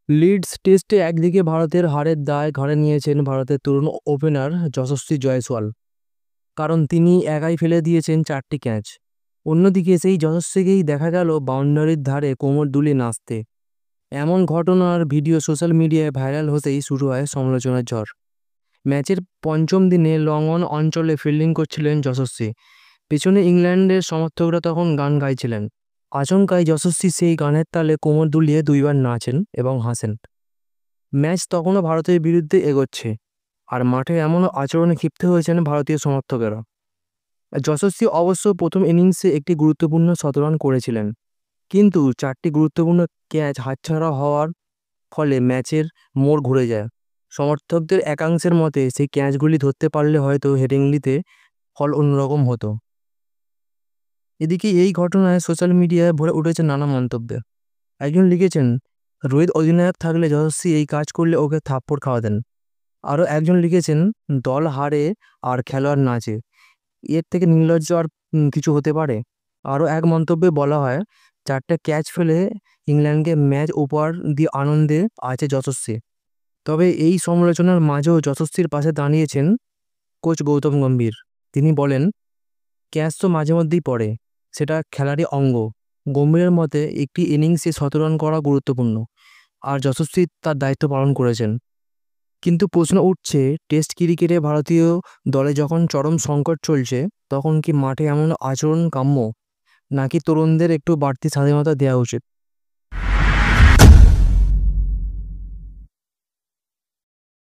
Leeds টেস্টে একদিকে ভারতের হারের দায় ঘাড়ে নিয়েছেন ভারতের তরুণ ওপেনার যশস্বী জয়সওয়াল, কারণ তিনি একাই ফেলে দিয়েছেন 4টি ক্যাচ। অন্যদিকে সেই যশস্বীকেই দেখা গেল বাউন্ডারির ধারে কোমর দুলিয়ে নাচতে। এমন ঘটনার ভিডিও সোশ্যাল মিডিয়ায় ভাইরাল হতেই শুরু হয় সমালোচনার ঝড়। ম্যাচের পঞ্চম দিনে লং অন অঞ্চলে ফিল্ডিং করছিলেন যশস্বী। পেছনে ইংল্যান্ডের সমর্থকরা তখন গান গাইছিলেন। আচমকাই যশস্বী সেই গানের তালে কোমর দুলিয়ে দুইবার নাচেন এবং হাসেন। ম্যাচ তখনও ভারতের বিরুদ্ধে এগোচ্ছে, আর মাঠে এমন আচরণে ক্ষিপ্ত হয়েছেন ভারতীয় সমর্থকেরা। যশস্বী অবশ্য প্রথম ইনিংসে একটি গুরুত্বপূর্ণ শতরান করেছিলেন, কিন্তু 4টি গুরুত্বপূর্ণ ক্যাচ হাতছাড়া হওয়ার ফলে ম্যাচের মোড় ঘুরে যায়। সমর্থকদের একাংশের মতে সেই ক্যাচগুলি ধরতে পারলে হয়তো হেডিংলিতে ফল অন্যরকম হতো। এদিকে এই ঘটনায় সোশ্যাল মিডিয়ায় ভরে উঠেছে নানা মন্তব্যে। একজন লিখেছেন, রোহিত অধিনায়ক থাকলে যশস্বী এই কাজ করলে ওকে থাপ্পড় খাওয়াতেন। আরও একজন লিখেছেন, দল হারে আর খেলোয়াড় নাচে, এর থেকে নির্লজ্জ আর কিছু হতে পারে। আরও এক মন্তব্যে বলা হয়, 4টে ক্যাচ ফেলে ইংল্যান্ডকে ম্যাচ উপহার দিয়ে আনন্দে আছে যশস্বী। তবে এই সমালোচনার মাঝেও যশস্বীর পাশে দাঁড়িয়েছেন কোচ গৌতম গম্ভীর। তিনি বলেন, ক্যাচ তো মাঝে মধ্যেই পড়ে, সেটা খেলারই অঙ্গ। গম্ভীরের মতে একটি ইনিংসে শতরান করা গুরুত্বপূর্ণ, আর যশস্বী তার দায়িত্ব পালন করেছেন। কিন্তু প্রশ্ন উঠছে, টেস্ট ক্রিকেটে ভারতীয় দলে যখন চরম সংকট চলছে, তখন কি মাঠে এমন আচরণ কাম্য, নাকি তরুণদের একটু বাড়তি স্বাধীনতা দেওয়া উচিত?